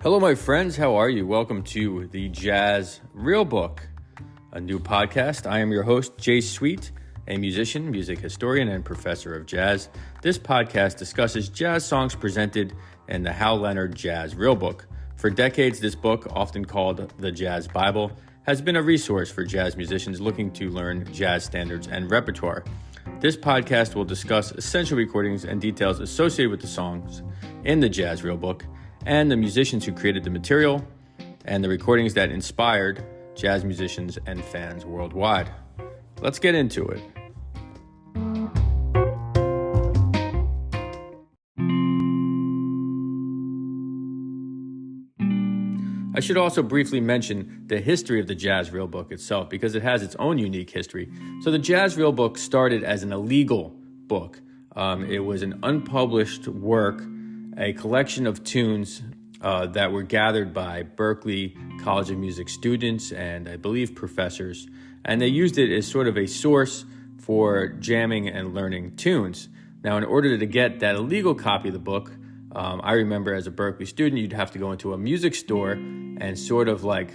Hello, my friends. How are you? Welcome to the Jazz Real Book, a new podcast. I am your host, Jay Sweet, a musician, music historian, and professor of jazz. This podcast discusses jazz songs presented in the Hal Leonard Jazz Real Book. For decades, this book, often called the Jazz Bible, has been a resource for jazz musicians looking to learn jazz standards and repertoire. This podcast will discuss essential recordings and details associated with the songs in the Jazz Real Book, and the musicians who created the material, and the recordings that inspired jazz musicians and fans worldwide. Let's get into it. I should also briefly mention the history of the Jazz Real Book itself, because it has its own unique history. So the Jazz Real Book started as an illegal book. It was an unpublished work, a collection of tunes that were gathered by Berklee College of Music students and I believe professors. And they used it as sort of a source for jamming and learning tunes. Now, in order to get that illegal copy of the book, I remember as a Berklee student, you'd have to go into a music store and sort of like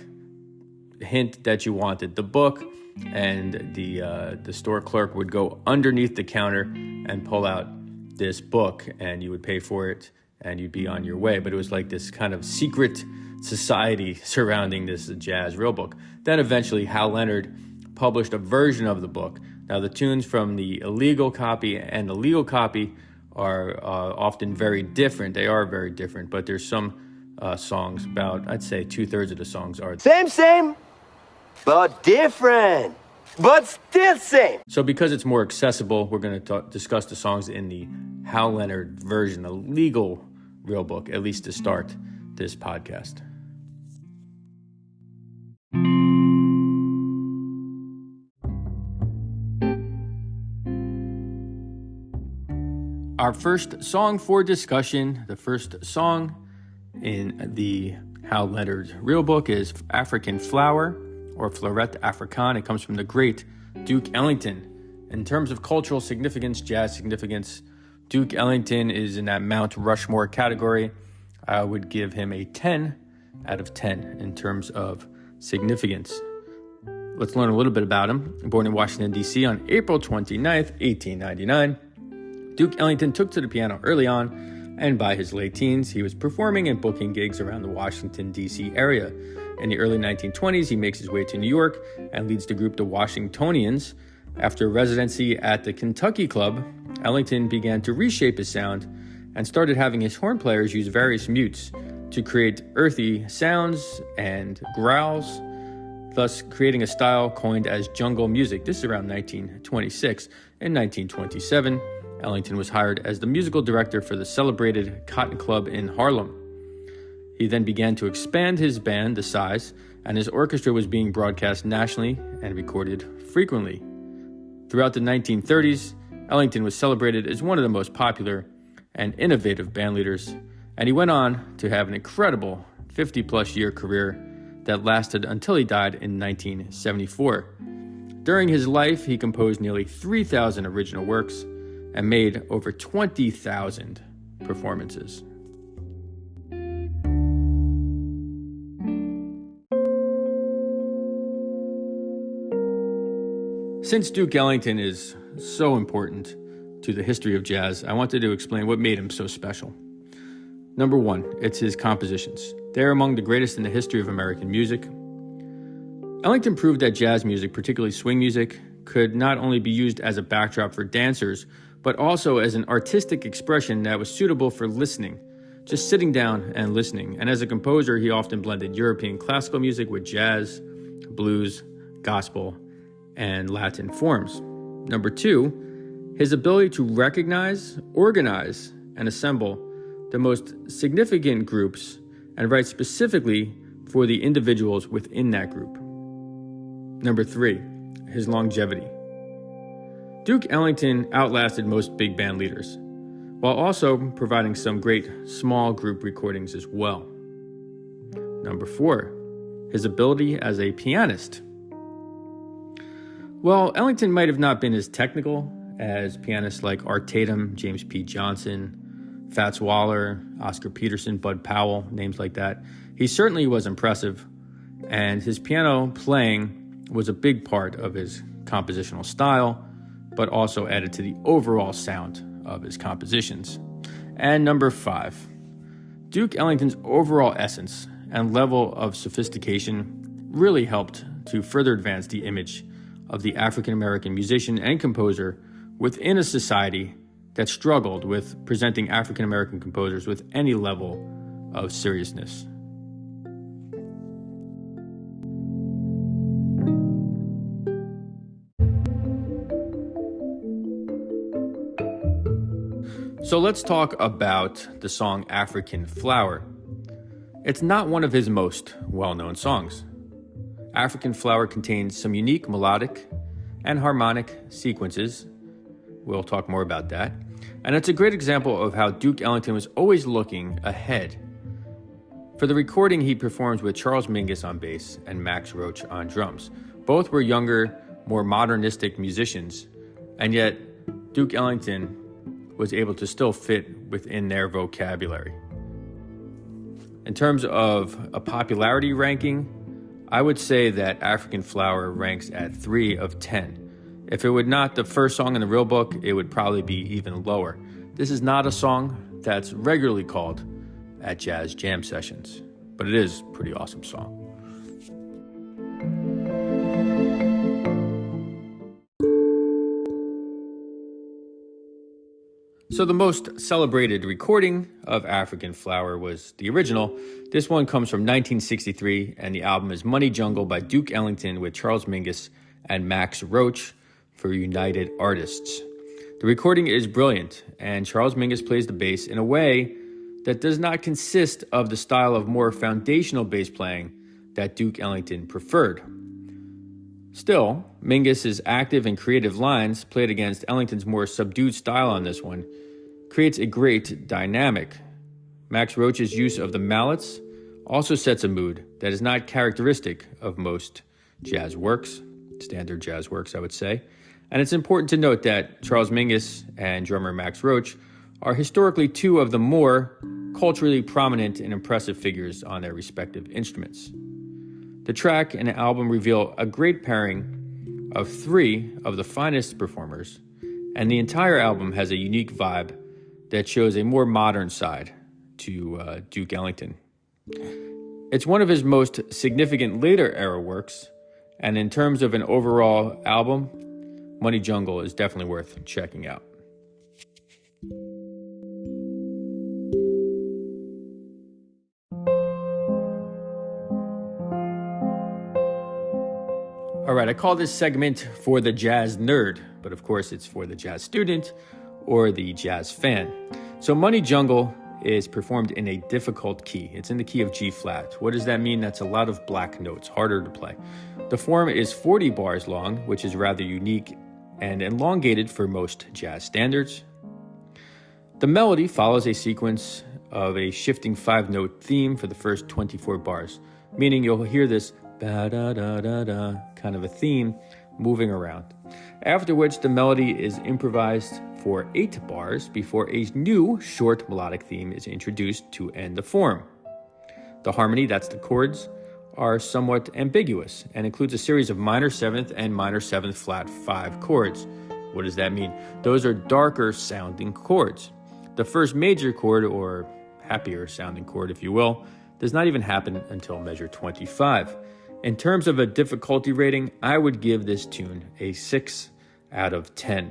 hint that you wanted the book, and the store clerk would go underneath the counter and pull out this book, and you would pay for it and you'd be on your way. But it was like this kind of secret society surrounding this Jazz Real Book. Then eventually Hal Leonard published a version of the book. Now the tunes from the illegal copy and the legal copy are often very different. They are very different, but there's some songs, about, I'd say 2/3 of the songs are Same, but different, but still same. So because it's more accessible, we're going to discuss the songs in the Hal Leonard version, a legal real book, at least to start this podcast. Our first song for discussion, the first song in the Hal Leonard Real Book is African Flower, or Fleurette Africaine. It comes from the great Duke Ellington. In terms of cultural significance, jazz significance, Duke Ellington is in that Mount Rushmore category. I would give him a 10 out of 10 in terms of significance. Let's learn a little bit about him. Born in Washington, D.C. on April 29th, 1899, Duke Ellington took to the piano early on, and by his late teens, he was performing and booking gigs around the Washington, D.C. area. In the early 1920s, he makes his way to New York and leads the group the Washingtonians. After a residency at the Kentucky Club, Ellington began to reshape his sound and started having his horn players use various mutes to create earthy sounds and growls, thus creating a style coined as jungle music. This is around 1926. In 1927, Ellington was hired as the musical director for the celebrated Cotton Club in Harlem. He then began to expand his band, the size, and his orchestra was being broadcast nationally and recorded frequently. Throughout the 1930s, Ellington was celebrated as one of the most popular and innovative band leaders, and he went on to have an incredible 50-plus year career that lasted until he died in 1974. During his life, he composed nearly 3,000 original works and made over 20,000 performances. Since Duke Ellington is so important to the history of jazz, I wanted to explain what made him so special. Number one, it's his compositions. They're among the greatest in the history of American music. Ellington proved that jazz music, particularly swing music, could not only be used as a backdrop for dancers, but also as an artistic expression that was suitable for listening, just sitting down and listening. And as a composer, he often blended European classical music with jazz, blues, gospel, and Latin forms. Number two, his ability to recognize, organize, and assemble the most significant groups and write specifically for the individuals within that group. Number three, his longevity. Duke Ellington outlasted most big band leaders, while also providing some great small group recordings as well. Number four, his ability as a pianist. Well, Ellington might have not been as technical as pianists like Art Tatum, James P. Johnson, Fats Waller, Oscar Peterson, Bud Powell, names like that. He certainly was impressive, and his piano playing was a big part of his compositional style, but also added to the overall sound of his compositions. And number 5, Duke Ellington's overall essence and level of sophistication really helped to further advance the image of the African-American musician and composer within a society that struggled with presenting African-American composers with any level of seriousness. So let's talk about the song African Flower. It's not one of his most well-known songs. African Flower contains some unique melodic and harmonic sequences. We'll talk more about that. And it's a great example of how Duke Ellington was always looking ahead. For the recording, he performs with Charles Mingus on bass and Max Roach on drums. Both were younger, more modernistic musicians, and yet Duke Ellington was able to still fit within their vocabulary. In terms of a popularity ranking, I would say that African Flower ranks at 3 of 10. If it were not the first song in the real book, it would probably be even lower. This is not a song that's regularly called at jazz jam sessions, but it is a pretty awesome song. So the most celebrated recording of African Flower was the original. This one comes from 1963, and the album is Money Jungle by Duke Ellington with Charles Mingus and Max Roach for United Artists. The recording is brilliant, and Charles Mingus plays the bass in a way that does not consist of the style of more foundational bass playing that Duke Ellington preferred. Still, Mingus's active and creative lines, played against Ellington's more subdued style on this one, creates a great dynamic. Max Roach's use of the mallets also sets a mood that is not characteristic of most jazz works, standard jazz works, I would say. And it's important to note that Charles Mingus and drummer Max Roach are historically two of the more culturally prominent and impressive figures on their respective instruments. The track and album reveal a great pairing of 3 of the finest performers, and the entire album has a unique vibe that shows a more modern side to Duke Ellington. It's one of his most significant later era works, and in terms of an overall album, Money Jungle is definitely worth checking out. All right, I call this segment For the Jazz Nerd, but of course it's for the jazz student or the jazz fan. So Money Jungle is performed in a difficult key. It's in the key of G flat. What does that mean? That's a lot of black notes, harder to play. The form is 40 bars long, which is rather unique and elongated for most jazz standards. The melody follows a sequence of a shifting 5-note theme for the first 24 bars, meaning you'll hear this ba-da-da-da-da kind of a theme moving around. After which the melody is improvised for 8 bars before a new short melodic theme is introduced to end the form. The harmony, that's the chords, are somewhat ambiguous and includes a series of minor 7th and minor 7th flat 5 chords. What does that mean? Those are darker sounding chords. The first major chord, or happier sounding chord if you will, does not even happen until measure 25. In terms of a difficulty rating, I would give this tune a 6 out of 10.